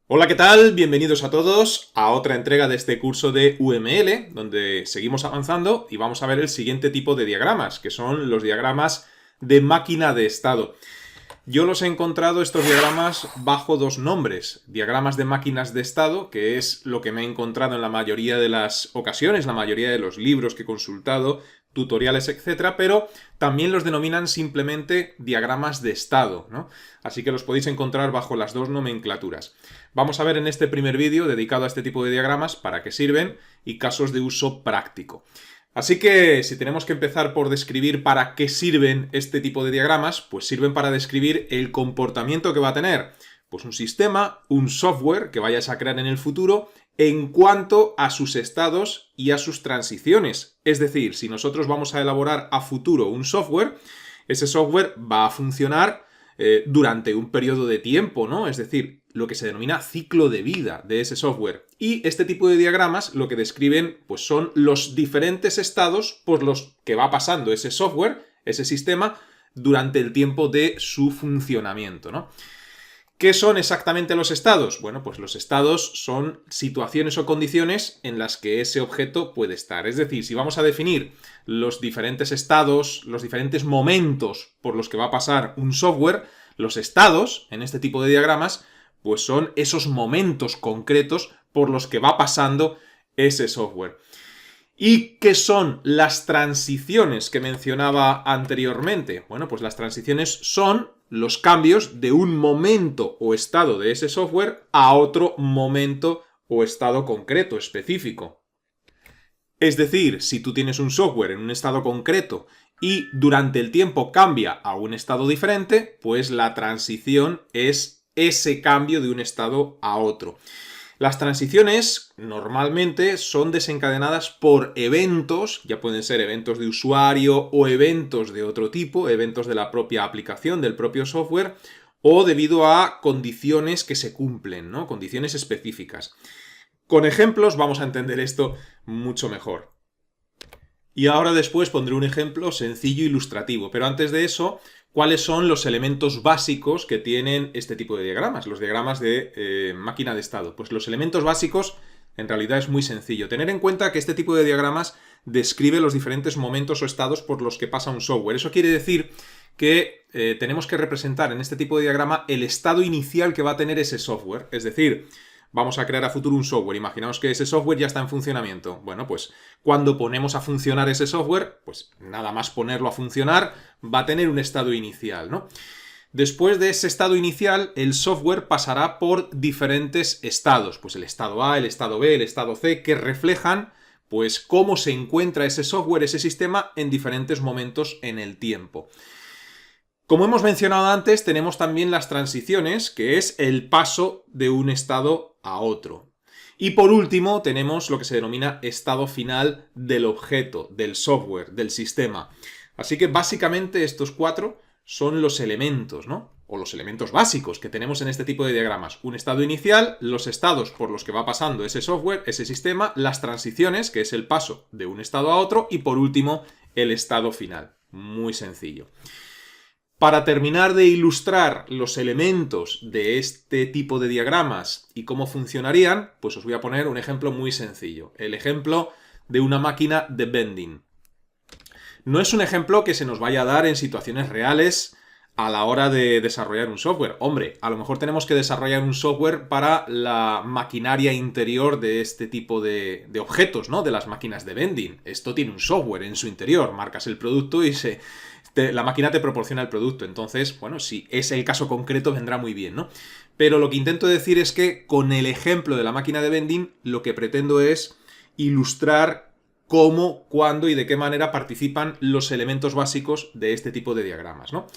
Hola, ¿qué tal? Bienvenidos a todos a otra entrega de este curso de UML, donde seguimos avanzando y vamos a ver el siguiente tipo de diagramas, que son los diagramas de máquina de estado. Yo los he encontrado, estos diagramas, bajo dos nombres. Diagramas de máquinas de estado, que es lo que me he encontrado en la mayoría de las ocasiones, la mayoría de los libros que he consultado, tutoriales, etcétera, pero también los denominan simplemente diagramas de estado, ¿no? Así que los podéis encontrar bajo las dos nomenclaturas. Vamos a ver en este primer vídeo dedicado a este tipo de diagramas para qué sirven y casos de uso práctico. Así que si tenemos que empezar por describir para qué sirven este tipo de diagramas, pues sirven para describir el comportamiento que va a tener pues un sistema, un software que vayas a crear en el futuro en cuanto a sus estados y a sus transiciones. Es decir, si nosotros vamos a elaborar a futuro un software, ese software va a funcionar durante un periodo de tiempo, ¿no? Es decir, lo que se denomina ciclo de vida de ese software. Y este tipo de diagramas lo que describen pues son los diferentes estados por los que va pasando ese software, ese sistema, durante el tiempo de su funcionamiento, ¿no? ¿Qué son exactamente los estados? Bueno, pues los estados son situaciones o condiciones en las que ese objeto puede estar. Es decir, si vamos a definir los diferentes estados, los diferentes momentos por los que va a pasar un software, los estados, en este tipo de diagramas, pues son esos momentos concretos por los que va pasando ese software. ¿Y qué son las transiciones que mencionaba anteriormente? Bueno, pues las transiciones son los cambios de un momento o estado de ese software a otro momento o estado concreto, específico. Es decir, si tú tienes un software en un estado concreto y durante el tiempo cambia a un estado diferente, pues la transición es ese cambio de un estado a otro. Las transiciones normalmente son desencadenadas por eventos, ya pueden ser eventos de usuario o eventos de otro tipo, eventos de la propia aplicación, del propio software, o debido a condiciones que se cumplen, ¿no? Condiciones específicas. Con ejemplos vamos a entender esto mucho mejor. Y ahora después pondré un ejemplo sencillo e ilustrativo, pero antes de eso, ¿cuáles son los elementos básicos que tienen este tipo de diagramas? Los diagramas de máquina de estado. Pues los elementos básicos en realidad es muy sencillo. Tener en cuenta que este tipo de diagramas describe los diferentes momentos o estados por los que pasa un software. Eso quiere decir que tenemos que representar en este tipo de diagrama el estado inicial que va a tener ese software. Es decir, vamos a crear a futuro un software. Imaginaos que ese software ya está en funcionamiento. Bueno, pues cuando ponemos a funcionar ese software, pues nada más ponerlo a funcionar, va a tener un estado inicial, ¿no? Después de ese estado inicial, el software pasará por diferentes estados. Pues el estado A, el estado B, el estado C, que reflejan pues cómo se encuentra ese software, ese sistema, en diferentes momentos en el tiempo. Como hemos mencionado antes, tenemos también las transiciones, que es el paso de un estado a otro. Y por último, tenemos lo que se denomina estado final del objeto, del software, del sistema. Así que básicamente estos cuatro son los elementos, ¿no? O los elementos básicos que tenemos en este tipo de diagramas. Un estado inicial, los estados por los que va pasando ese software, ese sistema, las transiciones, que es el paso de un estado a otro, y por último, el estado final. Muy sencillo. Para terminar de ilustrar los elementos de este tipo de diagramas y cómo funcionarían, pues os voy a poner un ejemplo muy sencillo. El ejemplo de una máquina de vending. No es un ejemplo que se nos vaya a dar en situaciones reales a la hora de desarrollar un software. Hombre, a lo mejor tenemos que desarrollar un software para la maquinaria interior de este tipo de objetos, ¿no? De las máquinas de vending. Esto tiene un software en su interior. Marcas el producto y la máquina te proporciona el producto. Entonces, bueno, si es el caso concreto, vendrá muy bien, ¿no? Pero lo que intento decir es que con el ejemplo de la máquina de vending, lo que pretendo es ilustrar cómo, cuándo y de qué manera participan los elementos básicos de este tipo de diagramas, ¿no?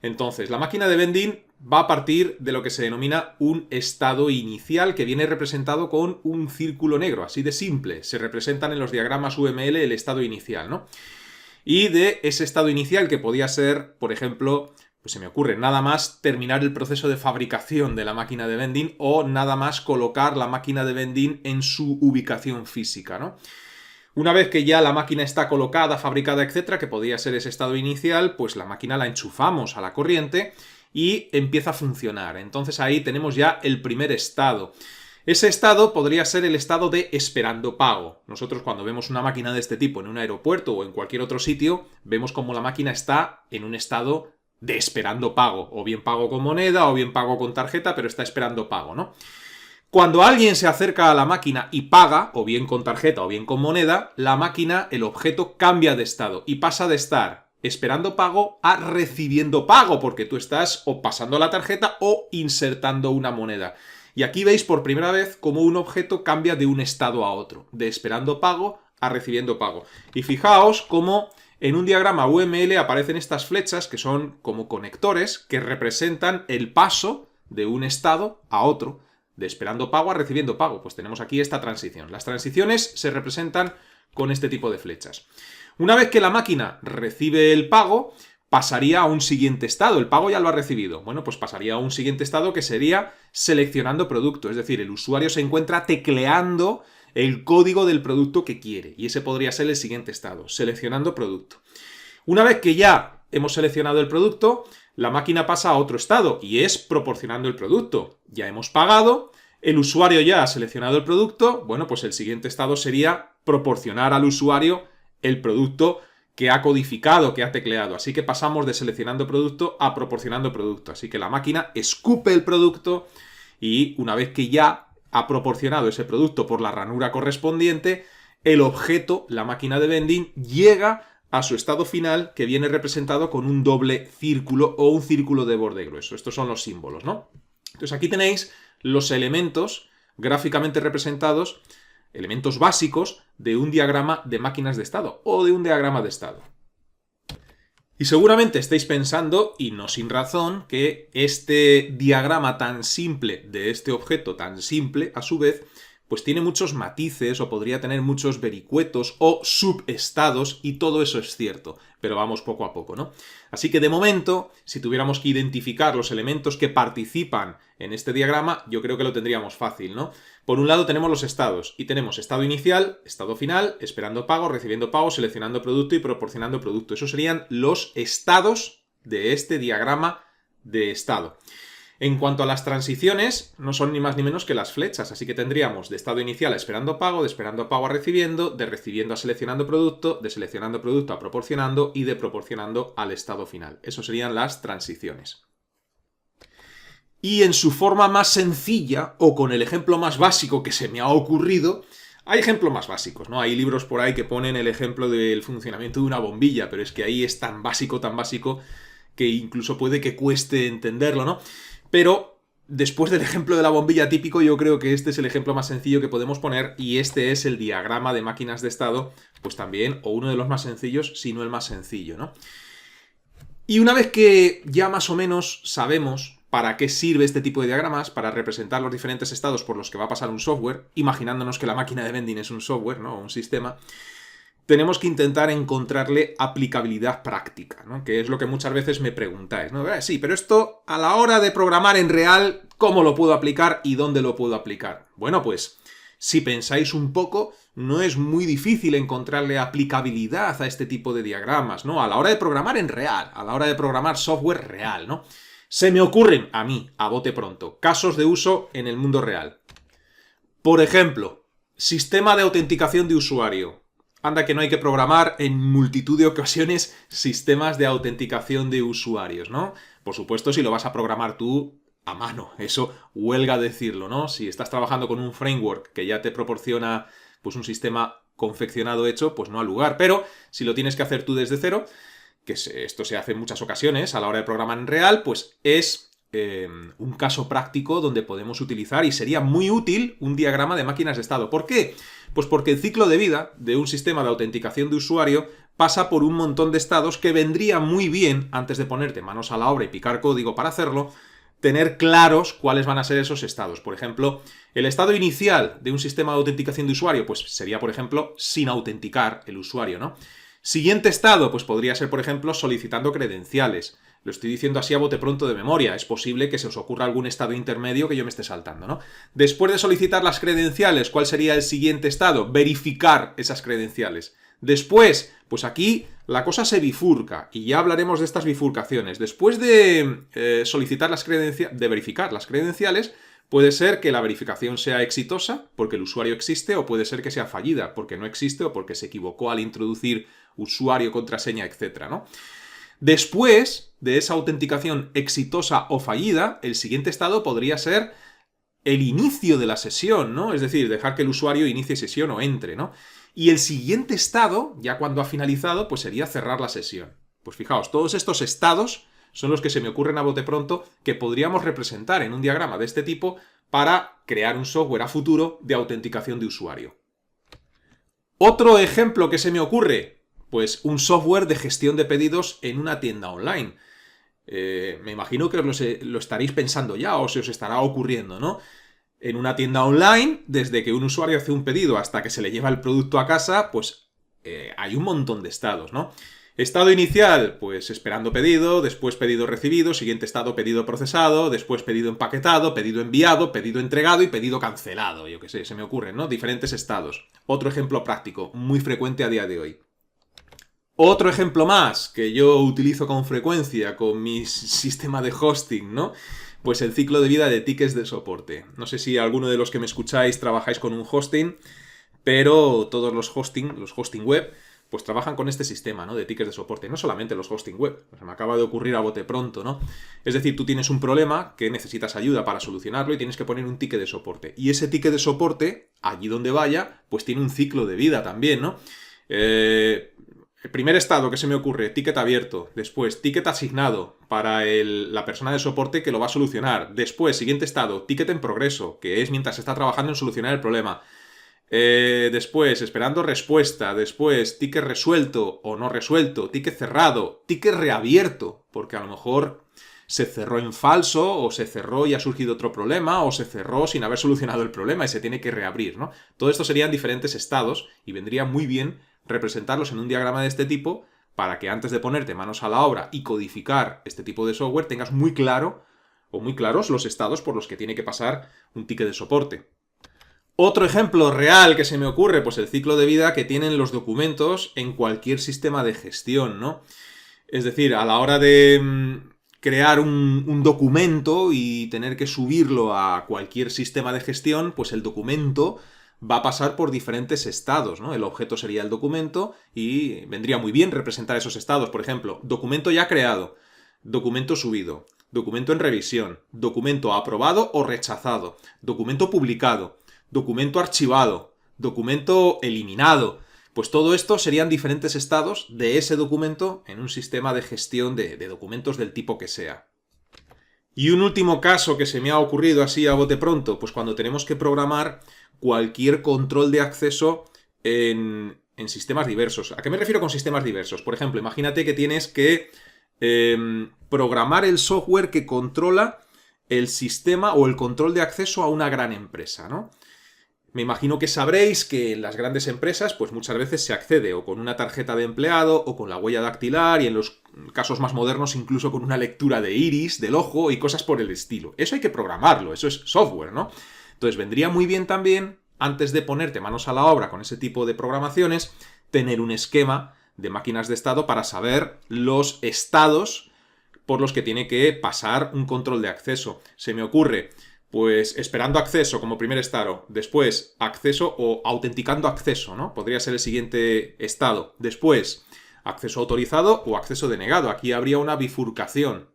Entonces, la máquina de vending va a partir de lo que se denomina un estado inicial que viene representado con un círculo negro, así de simple. Se representan en los diagramas UML el estado inicial, ¿no? Y de ese estado inicial que podía ser, por ejemplo, pues se me ocurre, nada más terminar el proceso de fabricación de la máquina de vending o nada más colocar la máquina de vending en su ubicación física, ¿no? Una vez que ya la máquina está colocada, fabricada, etcétera, que podría ser ese estado inicial, pues la máquina la enchufamos a la corriente y empieza a funcionar. Entonces ahí tenemos ya el primer estado. Ese estado podría ser el estado de esperando pago. Nosotros cuando vemos una máquina de este tipo en un aeropuerto o en cualquier otro sitio, vemos como la máquina está en un estado de esperando pago. O bien pago con moneda o bien pago con tarjeta, pero está esperando pago, ¿no? Cuando alguien se acerca a la máquina y paga, o bien con tarjeta o bien con moneda, la máquina, el objeto, cambia de estado y pasa de estar esperando pago a recibiendo pago, porque tú estás o pasando la tarjeta o insertando una moneda. Y aquí veis por primera vez cómo un objeto cambia de un estado a otro, de esperando pago a recibiendo pago. Y fijaos cómo en un diagrama UML aparecen estas flechas que son como conectores que representan el paso de un estado a otro, de esperando pago a recibiendo pago. Pues tenemos aquí esta transición. Las transiciones se representan con este tipo de flechas. Una vez que la máquina recibe el pago, pasaría a un siguiente estado. El pago ya lo ha recibido. Bueno, pues pasaría a un siguiente estado que sería seleccionando producto. Es decir, el usuario se encuentra tecleando el código del producto que quiere. Y ese podría ser el siguiente estado, seleccionando producto. Una vez que ya hemos seleccionado el producto, la máquina pasa a otro estado y es proporcionando el producto. Ya hemos pagado, el usuario ya ha seleccionado el producto. Bueno, pues el siguiente estado sería proporcionar al usuario el producto que ha codificado, que ha tecleado. Así que pasamos de seleccionando producto a proporcionando producto. Así que la máquina escupe el producto y una vez que ya ha proporcionado ese producto por la ranura correspondiente, el objeto, la máquina de vending, llega a su estado final, que viene representado con un doble círculo o un círculo de borde grueso. Estos son los símbolos, ¿no? Entonces aquí tenéis los elementos gráficamente representados, elementos básicos de un diagrama de máquinas de estado o de un diagrama de estado. Y seguramente estáis pensando, y no sin razón, que este diagrama tan simple de este objeto tan simple, a su vez, pues tiene muchos matices o podría tener muchos vericuetos o subestados, y todo eso es cierto, pero vamos poco a poco, ¿no? Así que de momento, si tuviéramos que identificar los elementos que participan en este diagrama, yo creo que lo tendríamos fácil, ¿no? Por un lado tenemos los estados, y tenemos estado inicial, estado final, esperando pago, recibiendo pago, seleccionando producto y proporcionando producto. Esos serían los estados de este diagrama de estado. En cuanto a las transiciones, no son ni más ni menos que las flechas, así que tendríamos de estado inicial a esperando pago a recibiendo, de recibiendo a seleccionando producto, de seleccionando producto a proporcionando y de proporcionando al estado final. Eso serían las transiciones. Y en su forma más sencilla, o con el ejemplo más básico que se me ha ocurrido, hay ejemplos más básicos, ¿no? Hay libros por ahí que ponen el ejemplo del funcionamiento de una bombilla, pero es que ahí es tan básico, que incluso puede que cueste entenderlo, ¿no? Pero después del ejemplo de la bombilla típico, yo creo que este es el ejemplo más sencillo que podemos poner, y este es el diagrama de máquinas de estado, pues también, o uno de los más sencillos, si no el más sencillo, ¿no? Y una vez que ya más o menos sabemos para qué sirve este tipo de diagramas, para representar los diferentes estados por los que va a pasar un software, imaginándonos que la máquina de vending es un software, ¿no? Un sistema, tenemos que intentar encontrarle aplicabilidad práctica, ¿no? Que es lo que muchas veces me preguntáis, ¿no? Sí, pero esto a la hora de programar en real, ¿cómo lo puedo aplicar y dónde lo puedo aplicar? Bueno, pues si pensáis un poco, no es muy difícil encontrarle aplicabilidad a este tipo de diagramas, ¿no? A la hora de programar en real, a la hora de programar software real, ¿no? Se me ocurren a mí, a bote pronto, casos de uso en el mundo real. Por ejemplo, sistema de autenticación de usuario. Anda que no hay que programar en multitud de ocasiones sistemas de autenticación de usuarios, ¿no? Por supuesto, si lo vas a programar tú a mano, eso huelga decirlo, ¿no? Si estás trabajando con un framework que ya te proporciona pues un sistema confeccionado hecho, pues no al lugar. Pero si lo tienes que hacer tú desde cero, que esto se hace en muchas ocasiones a la hora de programar en real, pues es un caso práctico donde podemos utilizar, y sería muy útil, un diagrama de máquinas de estado. ¿Por qué? Pues porque el ciclo de vida de un sistema de autenticación de usuario pasa por un montón de estados que vendría muy bien, antes de ponerte manos a la obra y picar código para hacerlo, tener claros cuáles van a ser esos estados. Por ejemplo, el estado inicial de un sistema de autenticación de usuario, pues sería, por ejemplo, sin autenticar el usuario, ¿no? Siguiente estado, pues podría ser, por ejemplo, solicitando credenciales. Lo estoy diciendo así a bote pronto de memoria. Es posible que se os ocurra algún estado intermedio que yo me esté saltando, ¿no? Después de solicitar las credenciales, ¿cuál sería el siguiente estado? Verificar esas credenciales. Después, pues aquí la cosa se bifurca y ya hablaremos de estas bifurcaciones. Después de solicitar de verificar las credenciales, puede ser que la verificación sea exitosa porque el usuario existe, o puede ser que sea fallida porque no existe o porque se equivocó al introducir usuario, contraseña, etc., ¿no? Después de esa autenticación exitosa o fallida, el siguiente estado podría ser el inicio de la sesión, ¿no? Es decir, dejar que el usuario inicie sesión o entre, ¿no? Y el siguiente estado, ya cuando ha finalizado, pues sería cerrar la sesión. Pues fijaos, todos estos estados son los que se me ocurren a bote pronto que podríamos representar en un diagrama de este tipo para crear un software a futuro de autenticación de usuario. Otro ejemplo que se me ocurre, pues un software de gestión de pedidos en una tienda online. Me imagino que lo estaréis pensando ya o se os estará ocurriendo, ¿no? En una tienda online, desde que un usuario hace un pedido hasta que se le lleva el producto a casa, pues hay un montón de estados, ¿no? Estado inicial, pues esperando pedido, después pedido recibido, siguiente estado pedido procesado, después pedido empaquetado, pedido enviado, pedido entregado y pedido cancelado, yo qué sé, se me ocurren, ¿no? Diferentes estados. Otro ejemplo práctico, muy frecuente a día de hoy. Otro ejemplo más que yo utilizo con frecuencia con mi sistema de hosting, ¿no? Pues el ciclo de vida de tickets de soporte. No sé si alguno de los que me escucháis trabajáis con un hosting, pero todos los hosting web, pues trabajan con este sistema, ¿no? De tickets de soporte. No solamente los hosting web, se me acaba de ocurrir a bote pronto, ¿no? Es decir, tú tienes un problema que necesitas ayuda para solucionarlo y tienes que poner un ticket de soporte. Y ese ticket de soporte, allí donde vaya, pues tiene un ciclo de vida también, ¿no? El primer estado que se me ocurre, ticket abierto. Después, ticket asignado para la persona de soporte que lo va a solucionar. Después, siguiente estado, ticket en progreso, que es mientras está trabajando en solucionar el problema. Después, esperando respuesta. Después, ticket resuelto o no resuelto. Ticket cerrado. Ticket reabierto, porque a lo mejor se cerró en falso, o se cerró y ha surgido otro problema, o se cerró sin haber solucionado el problema y se tiene que reabrir, ¿no? Todo esto serían diferentes estados y vendría muy bien representarlos en un diagrama de este tipo para que antes de ponerte manos a la obra y codificar este tipo de software tengas muy claro o muy claros los estados por los que tiene que pasar un ticket de soporte. Otro ejemplo real que se me ocurre, pues el ciclo de vida que tienen los documentos en cualquier sistema de gestión, ¿no? Es decir, a la hora de crear un documento y tener que subirlo a cualquier sistema de gestión, pues el documento va a pasar por diferentes estados, ¿no? El objeto sería el documento y vendría muy bien representar esos estados. Por ejemplo, documento ya creado, documento subido, documento en revisión, documento aprobado o rechazado, documento publicado, documento archivado, documento eliminado. Pues todo esto serían diferentes estados de ese documento en un sistema de gestión de documentos del tipo que sea. Y un último caso que se me ha ocurrido así a bote pronto, pues cuando tenemos que programar cualquier control de acceso en sistemas diversos. ¿A qué me refiero con sistemas diversos? Por ejemplo, imagínate que tienes que programar el software que controla el sistema o el control de acceso a una gran empresa, ¿no? Me imagino que sabréis que en las grandes empresas, pues muchas veces se accede o con una tarjeta de empleado o con la huella dactilar y en los casos más modernos incluso con una lectura de iris, del ojo y cosas por el estilo. Eso hay que programarlo, eso es software, ¿no? Entonces vendría muy bien también, antes de ponerte manos a la obra con ese tipo de programaciones, tener un esquema de máquinas de estado para saber los estados por los que tiene que pasar un control de acceso. Se me ocurre, pues esperando acceso como primer estado, después acceso o autenticando acceso, ¿no? Podría ser el siguiente estado. Después, acceso autorizado o acceso denegado. Aquí habría una bifurcación.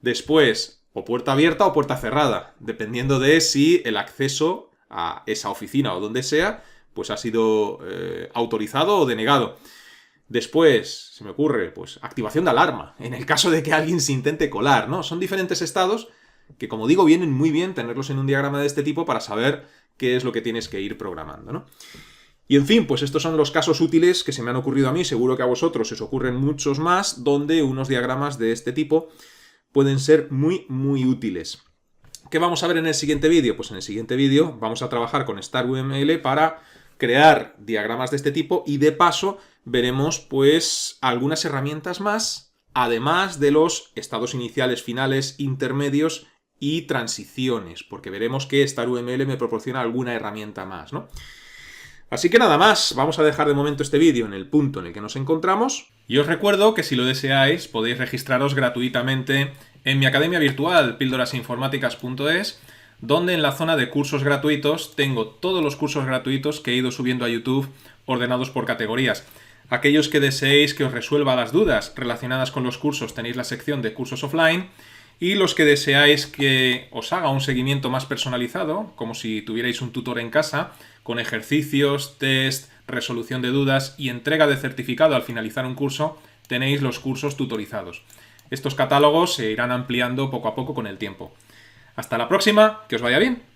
Después, o puerta abierta o puerta cerrada, dependiendo de si el acceso a esa oficina o donde sea, pues ha sido autorizado o denegado. Después, se me ocurre, pues activación de alarma, en el caso de que alguien se intente colar, ¿no? Son diferentes estados que, como digo, vienen muy bien tenerlos en un diagrama de este tipo para saber qué es lo que tienes que ir programando, ¿no? Y en fin, pues estos son los casos útiles que se me han ocurrido a mí, seguro que a vosotros os ocurren muchos más, donde unos diagramas de este tipo pueden ser muy, muy útiles. ¿Qué vamos a ver en el siguiente vídeo? Pues en el siguiente vídeo vamos a trabajar con StarUML para crear diagramas de este tipo y de paso veremos pues algunas herramientas más, además de los estados iniciales, finales, intermedios y transiciones, porque veremos que StarUML me proporciona alguna herramienta más, ¿no? Así que nada más, vamos a dejar de momento este vídeo en el punto en el que nos encontramos. Y os recuerdo que si lo deseáis podéis registraros gratuitamente en mi academia virtual, píldorasinformáticas.es, donde en la zona de cursos gratuitos tengo todos los cursos gratuitos que he ido subiendo a YouTube ordenados por categorías. Aquellos que deseéis que os resuelva las dudas relacionadas con los cursos tenéis la sección de cursos offline, y los que deseáis que os haga un seguimiento más personalizado, como si tuvierais un tutor en casa, con ejercicios, test, resolución de dudas y entrega de certificado al finalizar un curso, tenéis los cursos tutorizados. Estos catálogos se irán ampliando poco a poco con el tiempo. Hasta la próxima, que os vaya bien.